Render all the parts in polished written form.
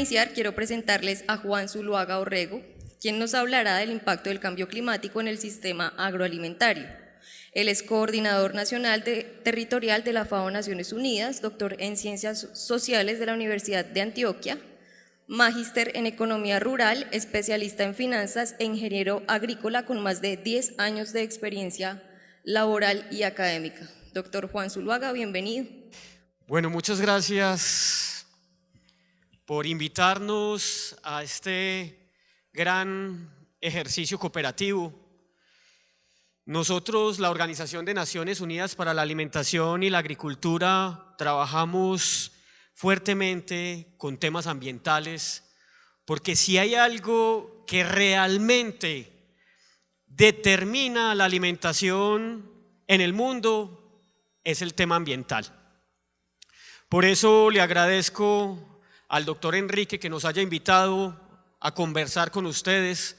iniciar, quiero presentarles a Juan Zuluaga Orrego, quien nos hablará del impacto del cambio climático en el sistema agroalimentario. Él es coordinador nacional territorial de la FAO Naciones Unidas, doctor en Ciencias Sociales de la Universidad de Antioquia, magíster en Economía Rural, especialista en finanzas e ingeniero agrícola con más de 10 años de experiencia laboral y académica. Doctor Juan Zuluaga, bienvenido. Bueno, muchas gracias por invitarnos a este gran ejercicio cooperativo. Nosotros, la Organización de Naciones Unidas para la Alimentación y la Agricultura, trabajamos fuertemente con temas ambientales, porque si hay algo que realmente determina la alimentación en el mundo, es el tema ambiental. Por eso le agradezco al doctor Enrique que nos haya invitado a conversar con ustedes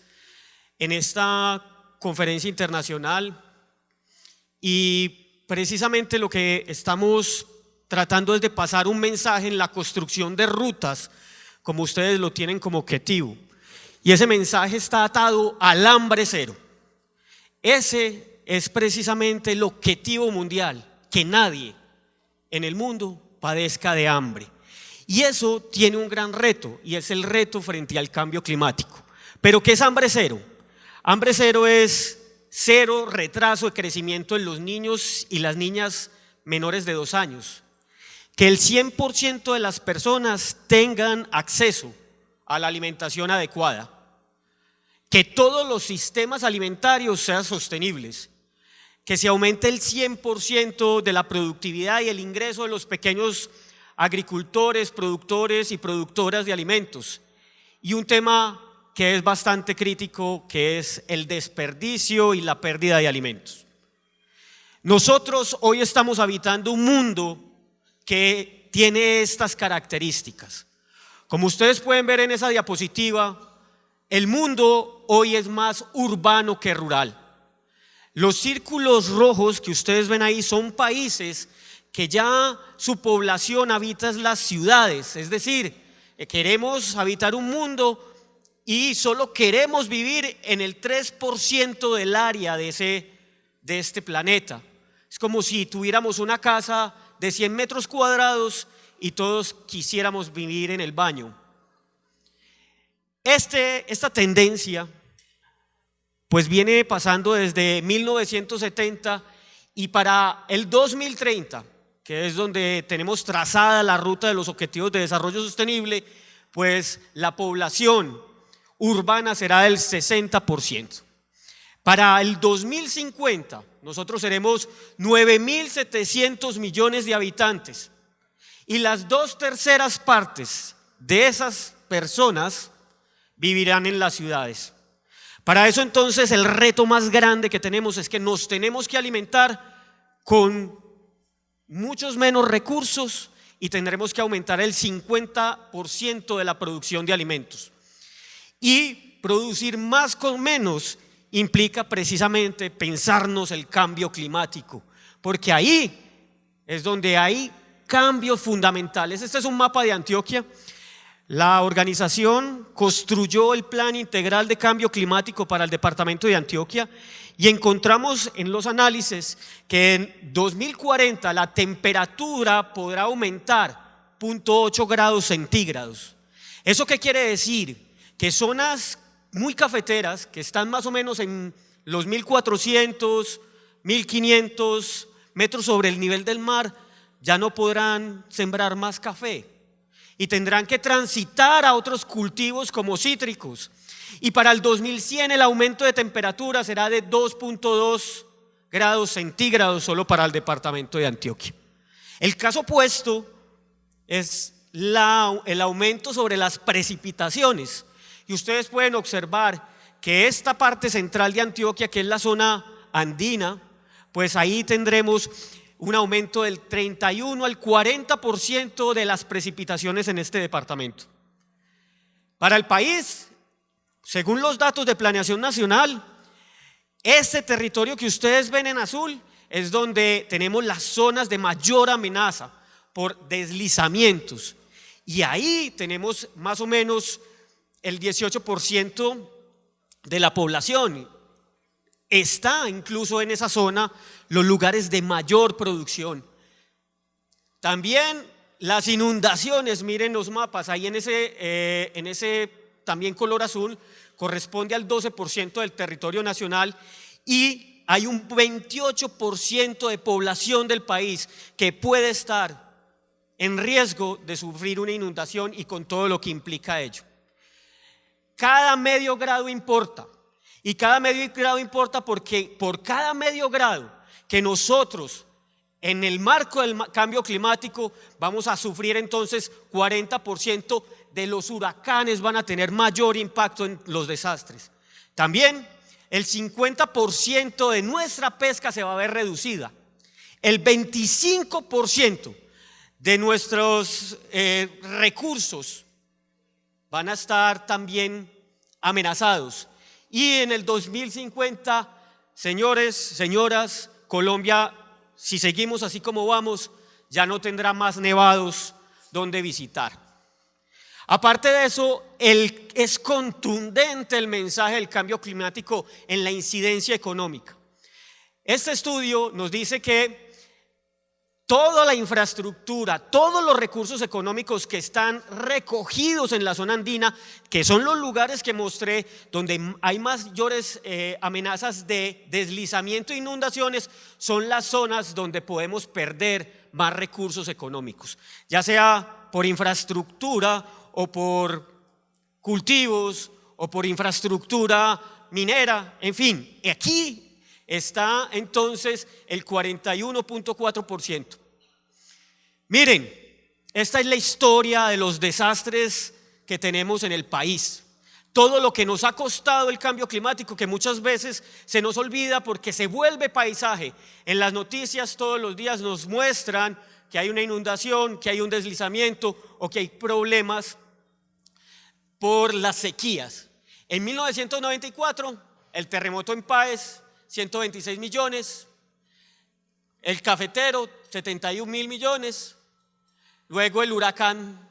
en esta conferencia internacional, y precisamente lo que estamos tratando es de pasar un mensaje en la construcción de rutas, como ustedes lo tienen como objetivo, y ese mensaje está atado al hambre cero. Ese es precisamente el objetivo mundial, que nadie en el mundo padezca de hambre. Y eso tiene un gran reto, y es el reto frente al cambio climático. ¿Pero qué es hambre cero? Hambre cero es cero retraso de crecimiento en los niños y las niñas menores de 2 años. Que el 100% de las personas tengan acceso a la alimentación adecuada. Que todos los sistemas alimentarios sean sostenibles. Que se aumente el 100% de la productividad y el ingreso de los pequeños agricultores, productores y productoras de alimentos. Y un tema que es bastante crítico, que es el desperdicio y la pérdida de alimentos. Nosotros hoy estamos habitando un mundo que tiene estas características. Como ustedes pueden ver en esa diapositiva, el mundo hoy es más urbano que rural. Los círculos rojos que ustedes ven ahí son países que ya su población habita en las ciudades, es decir, queremos habitar un mundo y solo queremos vivir en el 3% del área de este planeta. Es como si tuviéramos una casa de 100 metros cuadrados y todos quisiéramos vivir en el baño. Esta tendencia pues viene pasando desde 1970, y para el 2030, que es donde tenemos trazada la ruta de los Objetivos de Desarrollo Sostenible, pues la población urbana será del 60%. Para el 2050 nosotros seremos 9.700 millones de habitantes, y las 2/3 partes de esas personas vivirán en las ciudades. Para eso entonces el reto más grande que tenemos es que nos tenemos que alimentar con muchos menos recursos, y tendremos que aumentar el 50% de la producción de alimentos. Y producir más con menos implica precisamente pensarnos el cambio climático, porque ahí es donde hay cambios fundamentales. Este es un mapa de Antioquia. La organización construyó el Plan Integral de Cambio Climático para el departamento de Antioquia, y encontramos en los análisis que en 2040 la temperatura podrá aumentar 0.8 grados centígrados. ¿Eso qué quiere decir? Que zonas muy cafeteras, que están más o menos en los 1.400, 1.500 metros sobre el nivel del mar, ya no podrán sembrar más café, y tendrán que transitar a otros cultivos como cítricos. Y para el 2100 el aumento de temperatura será de 2.2 grados centígrados solo para el departamento de Antioquia. El caso opuesto es el aumento sobre las precipitaciones, y ustedes pueden observar que esta parte central de Antioquia, que es la zona andina, pues ahí tendremos un aumento del 31 al 40% de las precipitaciones en este departamento. Para el país, según los datos de Planeación Nacional, este territorio que ustedes ven en azul es donde tenemos las zonas de mayor amenaza por deslizamientos. y ahí tenemos más o menos el 18% de la población. Está incluso en esa zona los lugares de mayor producción. También las inundaciones, miren los mapas, ahí en ese también color azul, corresponde al 12% del territorio nacional, y hay un 28% de población del país que puede estar en riesgo de sufrir una inundación y con todo lo que implica ello. Cada medio grado importa, y cada medio grado importa porque por cada medio grado que nosotros en el marco del cambio climático vamos a sufrir, entonces 40% de los huracanes van a tener mayor impacto en los desastres. También el 50% de nuestra pesca se va a ver reducida. El 25% de nuestros recursos van a estar también amenazados. Y en el 2050, señores, señoras, Colombia, si seguimos así como vamos, ya no tendrá más nevados donde visitar. Aparte de eso, es contundente el mensaje del cambio climático en la incidencia económica. Este estudio nos dice que toda la infraestructura, todos los recursos económicos que están recogidos en la zona andina, que son los lugares que mostré donde hay mayores amenazas de deslizamiento e inundaciones, son las zonas donde podemos perder más recursos económicos, ya sea por infraestructura o por cultivos o por infraestructura minera, en fin. Aquí está entonces el 41.4%. Miren, esta es la historia de los desastres que tenemos en el país. Todo lo que nos ha costado el cambio climático, que muchas veces se nos olvida porque se vuelve paisaje. En las noticias todos los días nos muestran que hay una inundación, que hay un deslizamiento o que hay problemas por las sequías. En 1994, el terremoto en Páez, 126 millones, el cafetero, 71.000 millones, luego el huracán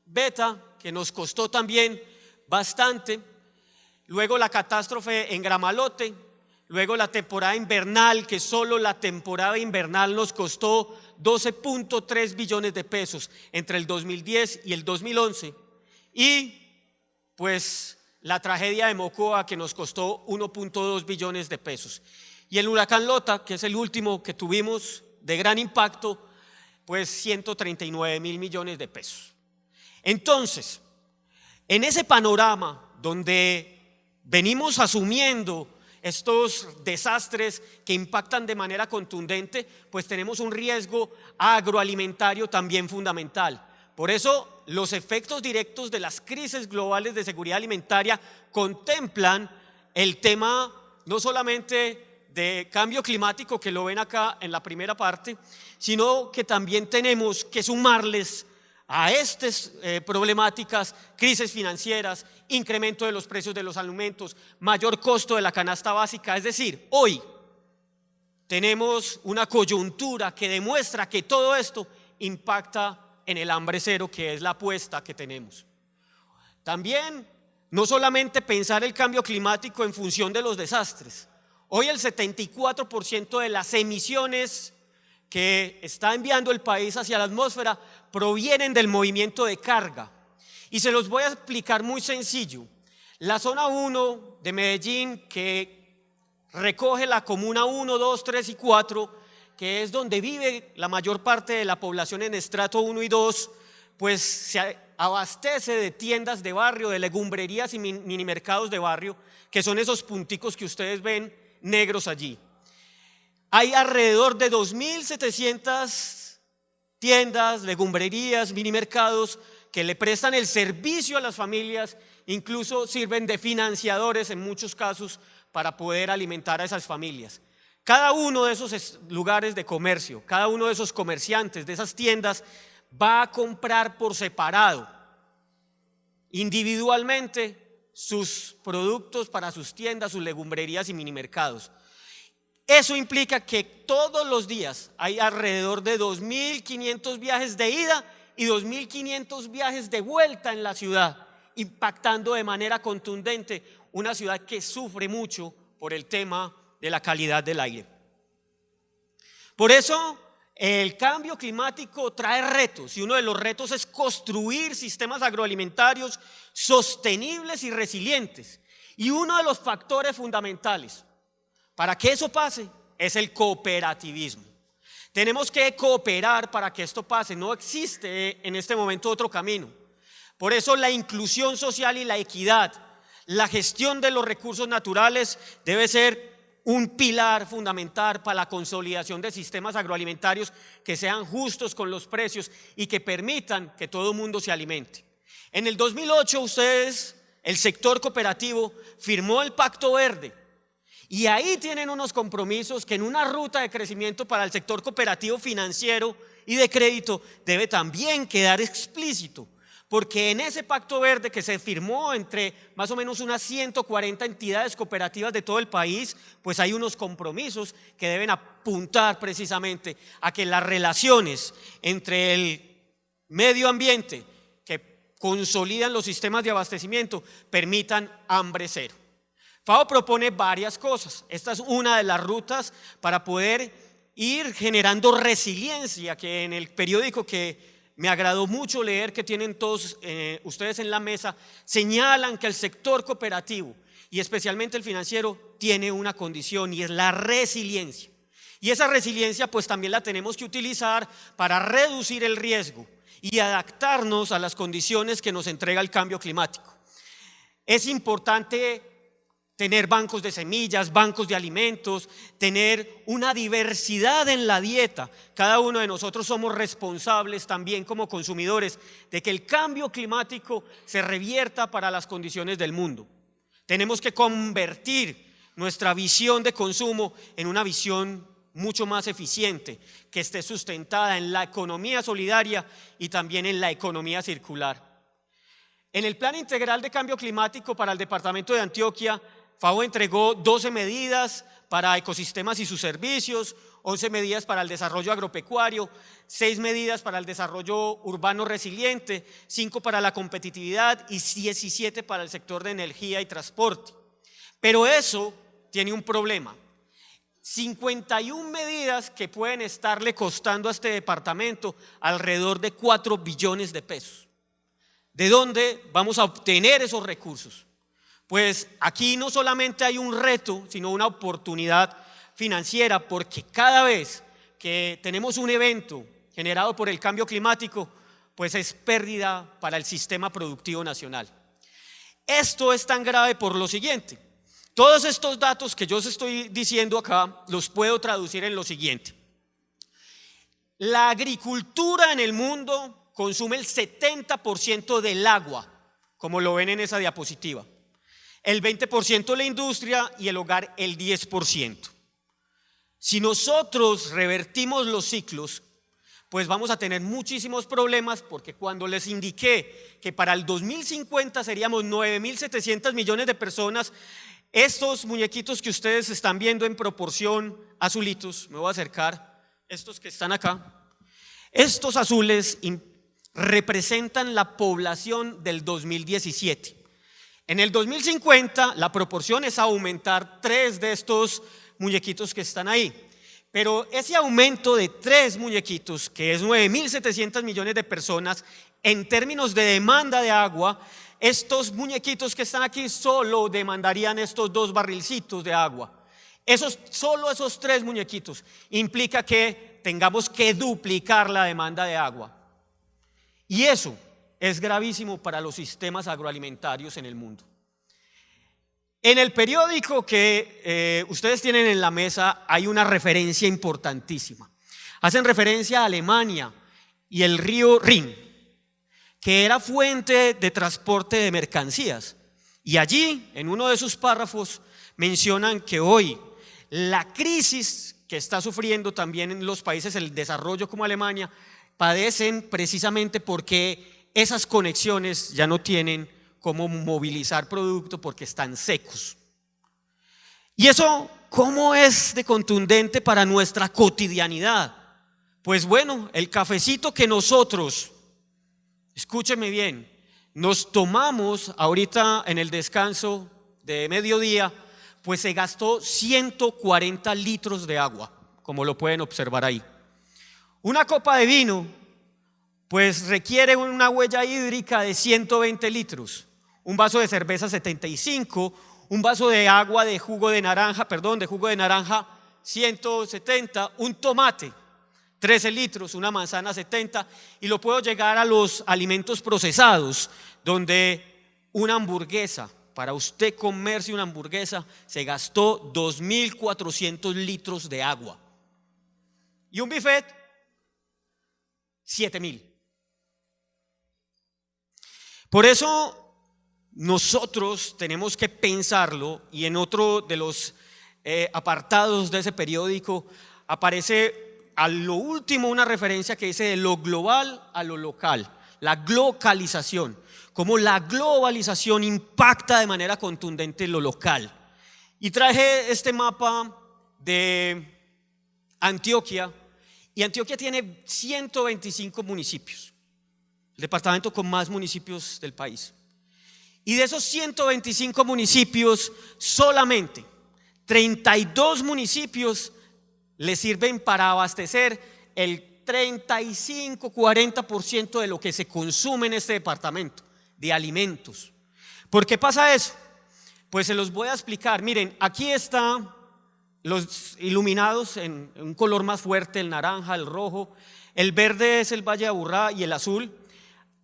Beta, que nos costó también bastante, luego la catástrofe en Gramalote, luego la temporada invernal, que solo la temporada invernal nos costó 12.3 billones de pesos entre el 2010 y el 2011, y pues la tragedia de Mocoa, que nos costó 1.2 billones de pesos, y el huracán Lota, que es el último que tuvimos de gran impacto, pues 139.000 millones de pesos. Entonces, en ese panorama donde venimos asumiendo estos desastres que impactan de manera contundente, pues tenemos un riesgo agroalimentario también fundamental. Por eso los efectos directos de las crisis globales de seguridad alimentaria contemplan el tema no solamente de cambio climático, que lo ven acá en la primera parte, sino que también tenemos que sumarles a estas problemáticas, crisis financieras, incremento de los precios de los alimentos, mayor costo de la canasta básica. Es decir, hoy tenemos una coyuntura que demuestra que todo esto impacta en el hambre cero, que es la apuesta que tenemos. También, no solamente pensar el cambio climático en función de los desastres. Hoy el 74% de las emisiones que está enviando el país hacia la atmósfera provienen del movimiento de carga. Y se los voy a explicar muy sencillo. La zona 1 de Medellín, que recoge la comuna 1, 2, 3 y 4, que es donde vive la mayor parte de la población en estrato 1 y 2, pues se abastece de tiendas de barrio, de legumbrerías y mini mercados de barrio, que son esos punticos que ustedes ven negros allí. Hay alrededor de 2.700 tiendas, legumbrerías, mini mercados que le prestan el servicio a las familias, incluso sirven de financiadores en muchos casos para poder alimentar a esas familias. Cada uno de esos lugares de comercio, cada uno de esos comerciantes, de esas tiendas, va a comprar por separado, individualmente, sus productos para sus tiendas, sus legumbrerías y mini mercados. Eso implica que todos los días hay alrededor de 2.500 viajes de ida y 2.500 viajes de vuelta en la ciudad, impactando de manera contundente una ciudad que sufre mucho por el tema de la calidad del aire. Por eso el cambio climático trae retos, y uno de los retos es construir sistemas agroalimentarios sostenibles y resilientes. Y uno de los factores fundamentales para que eso pase es el cooperativismo. Tenemos que cooperar para que esto pase. No existe en este momento otro camino. Por eso la inclusión social y la equidad, la gestión de los recursos naturales debe ser un pilar fundamental para la consolidación de sistemas agroalimentarios que sean justos con los precios y que permitan que todo el mundo se alimente. En el 2008 el sector cooperativo firmó el Pacto Verde, y ahí tienen unos compromisos que en una ruta de crecimiento para el sector cooperativo financiero y de crédito debe también quedar explícito, porque en ese Pacto Verde que se firmó entre más o menos unas 140 entidades cooperativas de todo el país, pues hay unos compromisos que deben apuntar precisamente a que las relaciones entre el medio ambiente que consolidan los sistemas de abastecimiento permitan hambre cero. FAO propone varias cosas. Esta es una de las rutas para poder ir generando resiliencia, que en el periódico que me agradó mucho leer, que tienen todos ustedes en la mesa, señalan que el sector cooperativo y especialmente el financiero tiene una condición, y es la resiliencia. Y esa resiliencia pues también la tenemos que utilizar para reducir el riesgo y adaptarnos a las condiciones que nos entrega el cambio climático. Es importante tener bancos de semillas, bancos de alimentos, tener una diversidad en la dieta. Cada uno de nosotros somos responsables también como consumidores de que el cambio climático se revierta para las condiciones del mundo. Tenemos que convertir nuestra visión de consumo en una visión mucho más eficiente, que esté sustentada en la economía solidaria y también en la economía circular. En el Plan Integral de Cambio Climático para el Departamento de Antioquia, FAO entregó 12 medidas para ecosistemas y sus servicios, 11 medidas para el desarrollo agropecuario, 6 medidas para el desarrollo urbano resiliente, 5 para la competitividad y 17 para el sector de energía y transporte. Pero eso tiene un problema: 51 medidas que pueden estarle costando a este departamento alrededor de 4 billones de pesos. ¿De dónde vamos a obtener esos recursos? Pues aquí no solamente hay un reto, sino una oportunidad financiera, porque cada vez que tenemos un evento generado por el cambio climático, pues es pérdida para el sistema productivo nacional. Esto es tan grave por lo siguiente: todos estos datos que yo os estoy diciendo acá los puedo traducir en lo siguiente. La agricultura en el mundo consume el 70% del agua, como lo ven en esa diapositiva. El 20% la industria y el hogar el 10%. Si nosotros revertimos los ciclos, pues vamos a tener muchísimos problemas, porque cuando les indiqué que para el 2050 seríamos 9.700 millones de personas, estos muñequitos que ustedes están viendo en proporción azulitos, me voy a acercar, estos que están acá, estos azules representan la población del 2017. En el 2050 la proporción es aumentar 3 de estos muñequitos que están ahí. Pero ese aumento de 3 muñequitos, que es 9.700 millones de personas, en términos de demanda de agua, estos muñequitos que están aquí solo demandarían estos 2 barrilcitos de agua. Solo esos 3 muñequitos implica que tengamos que duplicar la demanda de agua. Y eso es gravísimo para los sistemas agroalimentarios en el mundo. En el periódico que ustedes tienen en la mesa hay una referencia importantísima. Hacen referencia a Alemania y el río Rin, que era fuente de transporte de mercancías. Y allí, en uno de sus párrafos, mencionan que hoy la crisis que está sufriendo también en los países del desarrollo como Alemania padecen precisamente porque esas conexiones ya no tienen cómo movilizar producto porque están secos. ¿Y eso cómo es de contundente para nuestra cotidianidad? Pues bueno, el cafecito que nosotros escúcheme bien, nos tomamos ahorita en el descanso de mediodía, pues se gastó 140 litros de agua, como lo pueden observar ahí. Una copa de vino, pues requiere una huella hídrica de 120 litros. Un vaso de cerveza 75, un vaso de agua de jugo de naranja, 170, un tomate 13 litros, una manzana 70, y lo puedo llegar a los alimentos procesados, donde una hamburguesa, para usted comerse una hamburguesa, se gastó 2.400 litros de agua. Y un buffet, 7.000. Por eso nosotros tenemos que pensarlo, y en otro de los apartados de ese periódico aparece a lo último una referencia que dice de lo global a lo local, la globalización, cómo la globalización impacta de manera contundente lo local. Y traje este mapa de Antioquia, y Antioquia tiene 125 municipios, el departamento con más municipios del país. Y de esos 125 municipios, solamente 32 municipios le sirven para abastecer el 35-40% de lo que se consume en este departamento, de alimentos. ¿Por qué pasa eso? Pues se los voy a explicar. Miren, aquí están los iluminados en un color más fuerte, el naranja, el rojo. El verde es el Valle de Aburrá y el azul.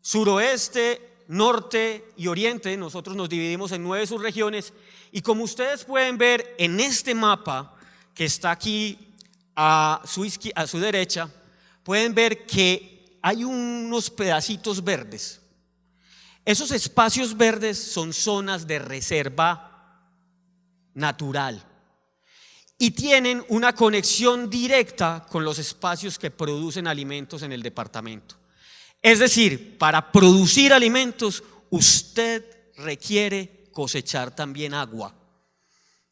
Suroeste, norte y oriente, nosotros nos dividimos en 9 subregiones. Y como ustedes pueden ver en este mapa que está aquí a su derecha, pueden ver que hay unos pedacitos verdes. Esos espacios verdes son zonas de reserva natural y tienen una conexión directa con los espacios que producen alimentos en el departamento. Es decir, para producir alimentos usted requiere cosechar también agua.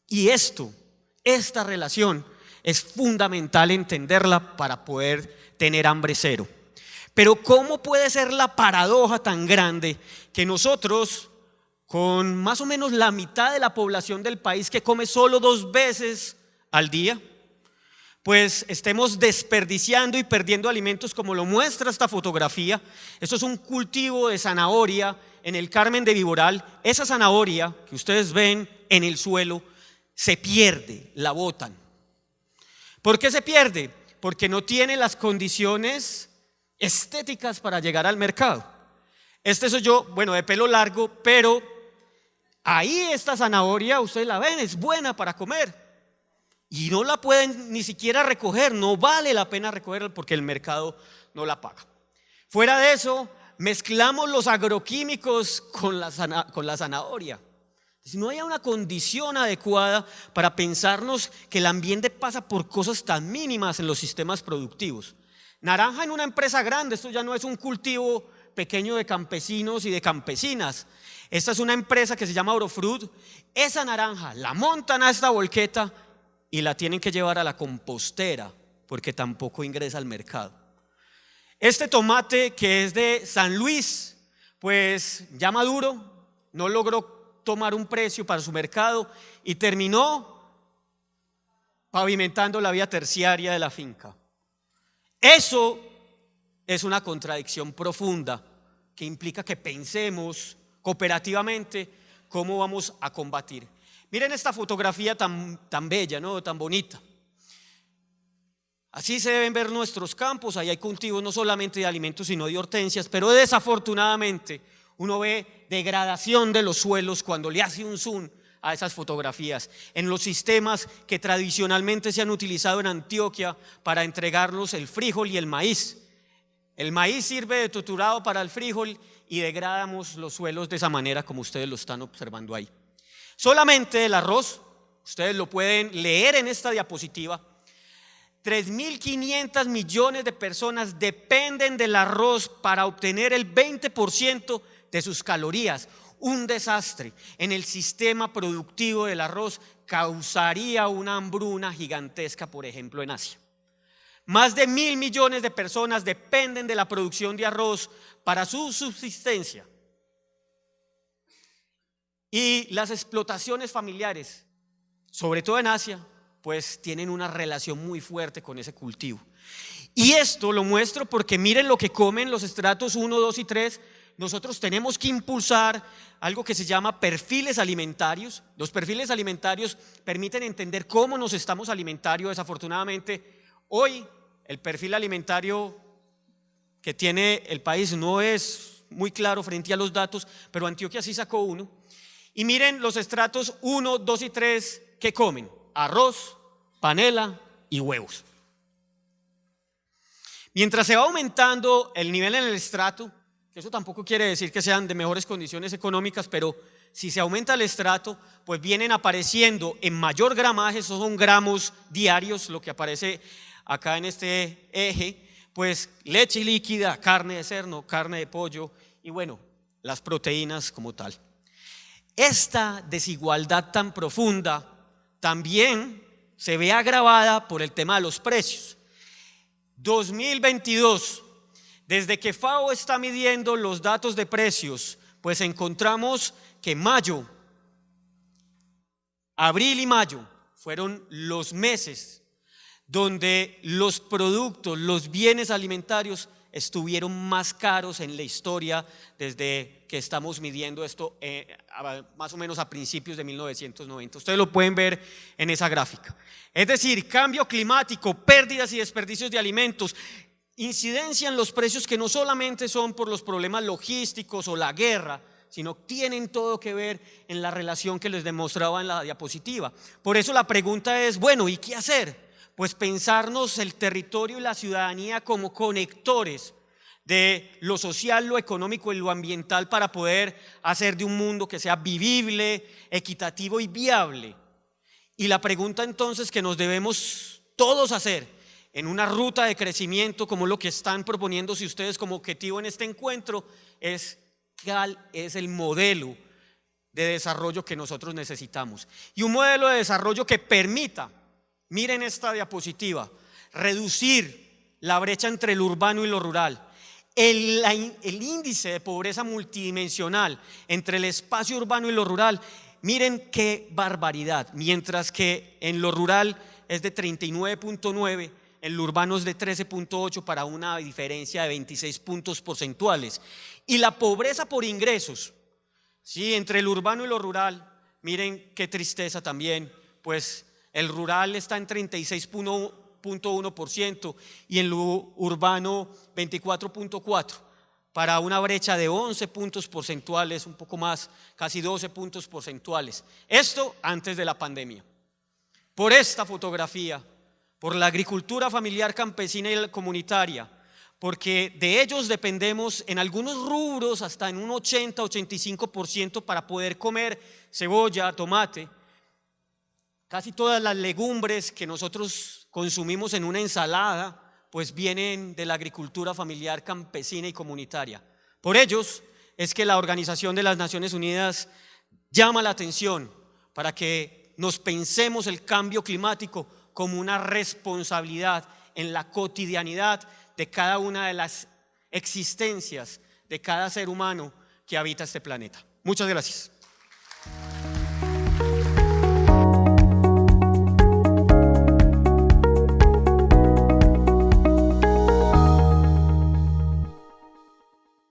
Y esta relación es fundamental entenderla para poder tener hambre cero. Pero ¿cómo puede ser la paradoja tan grande que nosotros, con más o menos la mitad de la población del país que come solo 2 veces al día, pues estemos desperdiciando y perdiendo alimentos como lo muestra esta fotografía? Esto es un cultivo de zanahoria en el Carmen de Viboral. Esa zanahoria que ustedes ven en el suelo se pierde, la botan. ¿Por qué se pierde? Porque no tiene las condiciones estéticas para llegar al mercado. Este soy yo, bueno, de pelo largo, pero ahí esta zanahoria, ustedes la ven, es buena para comer. Y no la pueden ni siquiera recoger, no vale la pena recogerla porque el mercado no la paga. Fuera de eso, mezclamos los agroquímicos con la zanahoria. Si no hay una condición adecuada para pensarnos que el ambiente pasa por cosas tan mínimas en los sistemas productivos. Naranja en una empresa grande, esto ya no es un cultivo pequeño de campesinos y de campesinas. Esta es una empresa que se llama Orofruit. Esa naranja la montan a esta volqueta y la tienen que llevar a la compostera porque tampoco ingresa al mercado. Este tomate que es de San Luis, pues ya maduro, no logró tomar un precio para su mercado y terminó pavimentando la vía terciaria de la finca. Eso es una contradicción profunda que implica que pensemos cooperativamente cómo vamos a combatir. Miren esta fotografía tan bella, ¿no? Tan bonita. Así se deben ver nuestros campos. Ahí hay cultivos no solamente de alimentos sino de hortensias, pero desafortunadamente uno ve degradación de los suelos cuando le hace un zoom a esas fotografías. En los sistemas que tradicionalmente se han utilizado en Antioquia para entregarnos el frijol y el maíz. El maíz sirve de triturado para el frijol y degradamos los suelos de esa manera como ustedes lo están observando ahí. Solamente el arroz, ustedes lo pueden leer en esta diapositiva, 3.500 millones de personas dependen del arroz para obtener el 20% de sus calorías. Un desastre en el sistema productivo del arroz causaría una hambruna gigantesca, por ejemplo, en Asia. Más de 1.000 millones de personas dependen de la producción de arroz para su subsistencia. Y las explotaciones familiares, sobre todo en Asia, pues tienen una relación muy fuerte con ese cultivo. Y esto lo muestro porque miren lo que comen los estratos 1, 2 y 3. Nosotros tenemos que impulsar algo que se llama perfiles alimentarios. Los perfiles alimentarios permiten entender cómo nos estamos alimentando. Desafortunadamente, hoy el perfil alimentario que tiene el país no es muy claro frente a los datos, pero Antioquia sí sacó uno. Y miren los estratos 1, 2 y 3 que comen: arroz, panela y huevos. Mientras se va aumentando el nivel en el estrato, que eso tampoco quiere decir que sean de mejores condiciones económicas, pero si se aumenta el estrato, pues vienen apareciendo en mayor gramaje, esos son gramos diarios, lo que aparece acá en este eje, pues leche líquida, carne de cerdo, carne de pollo y bueno, las proteínas como tal. Esta desigualdad tan profunda también se ve agravada por el tema de los precios. 2022, desde que FAO está midiendo los datos de precios, pues encontramos que mayo, abril y mayo fueron los meses donde los productos, los bienes alimentarios estuvieron más caros en la historia desde que estamos midiendo esto más o menos a principios de 1990. Ustedes lo pueden ver en esa gráfica. Es decir, cambio climático, pérdidas y desperdicios de alimentos, incidencia en los precios que no solamente son por los problemas logísticos o la guerra, sino tienen todo que ver en la relación que les demostraba en la diapositiva. Por eso la pregunta es, bueno, ¿y qué hacer? Pues pensarnos el territorio y la ciudadanía como conectores de lo social, lo económico y lo ambiental para poder hacer de un mundo que sea vivible, equitativo y viable. Y la pregunta entonces que nos debemos todos hacer en una ruta de crecimiento como lo que están proponiéndose ustedes como objetivo en este encuentro es ¿cuál es el modelo de desarrollo que nosotros necesitamos? Y un modelo de desarrollo que permita, miren esta diapositiva, reducir la brecha entre lo urbano y lo rural. El índice de pobreza multidimensional entre el espacio urbano y lo rural, miren qué barbaridad. Mientras que en lo rural es de 39.9, en lo urbano es de 13.8 para una diferencia de 26 puntos porcentuales. Y la pobreza por ingresos, ¿sí? Entre lo urbano y lo rural, miren qué tristeza también, pues el rural está en 36.1% y en lo urbano 24.4%, para una brecha de 11 puntos porcentuales, un poco más, casi 12 puntos porcentuales. Esto antes de la pandemia. Por esta fotografía, por la agricultura familiar campesina y comunitaria, porque de ellos dependemos en algunos rubros hasta en un 80-85% para poder comer cebolla, tomate. Casi todas las legumbres que nosotros consumimos en una ensalada pues vienen de la agricultura familiar campesina y comunitaria. Por ellos es que la Organización de las Naciones Unidas llama la atención para que nos pensemos el cambio climático como una responsabilidad en la cotidianidad de cada una de las existencias de cada ser humano que habita este planeta. Muchas gracias.